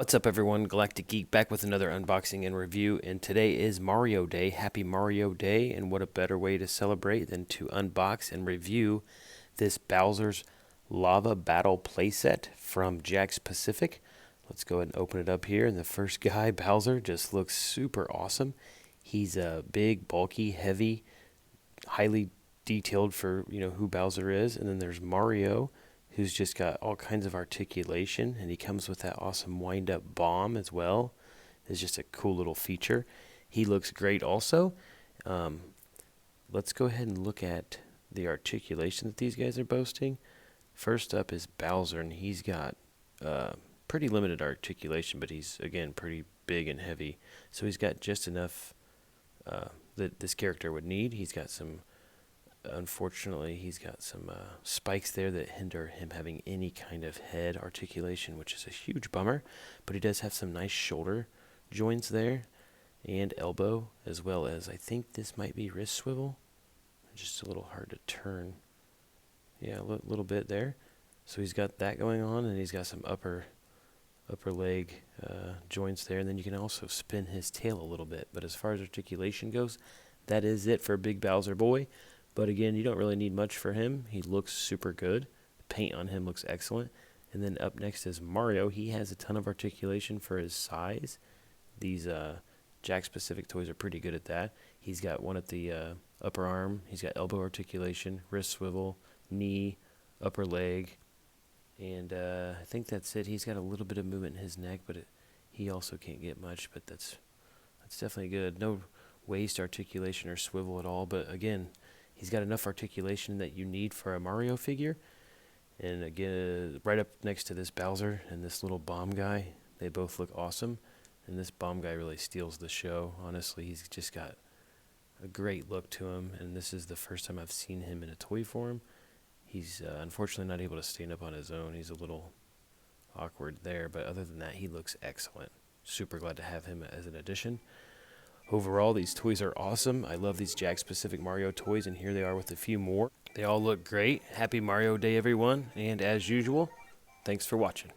What's up, everyone? Galactic Geek back with another unboxing and review, and today is Mario Day. Happy Mario Day, and what a better way to celebrate than to unbox and review this Bowser's Lava Battle playset from Jakks Pacific. Let's go ahead and open it up here, and the first guy, Bowser, just looks super awesome. He's a big, bulky, heavy, highly detailed for, who Bowser is, and then there's Mario, who's just got all kinds of articulation, and he comes with that awesome wind-up bomb as well. It's just a cool little feature. He looks great also. Let's go ahead and look at the articulation that these guys are boasting. First up is Bowser, and he's got pretty limited articulation, but he's, again, pretty big and heavy. So he's got just enough that this character would need. Unfortunately, he's got some spikes there that hinder him having any kind of head articulation, which is a huge bummer. But he does have some nice shoulder joints there and elbow, as well as I think this might be wrist swivel. Just a little hard to turn. Yeah, a little bit there. So he's got that going on, and he's got some upper leg joints there. And then you can also spin his tail a little bit. But as far as articulation goes, that is it for Big Bowser Boy. But again, you don't really need much for him. He looks super good. The paint on him looks excellent. And then up next is Mario. He has a ton of articulation for his size. These Jakks Pacific toys are pretty good at that. He's got one at the upper arm. He's got elbow articulation, wrist swivel, knee, upper leg. And I think that's it. He's got a little bit of movement in his neck, but he also can't get much. But that's definitely good. No waist articulation or swivel at all. But again, he's got enough articulation that you need for a Mario figure. And again, right up next to this Bowser and this little bomb guy, they both look awesome. And this bomb guy really steals the show. Honestly, he's just got a great look to him. And this is the first time I've seen him in a toy form. He's unfortunately not able to stand up on his own. He's a little awkward there. But other than that, he looks excellent. Super glad to have him as an addition. Overall, these toys are awesome. I love these Jakks Pacific Mario toys, and here they are with a few more. They all look great. Happy Mario Day, everyone. And as usual, thanks for watching.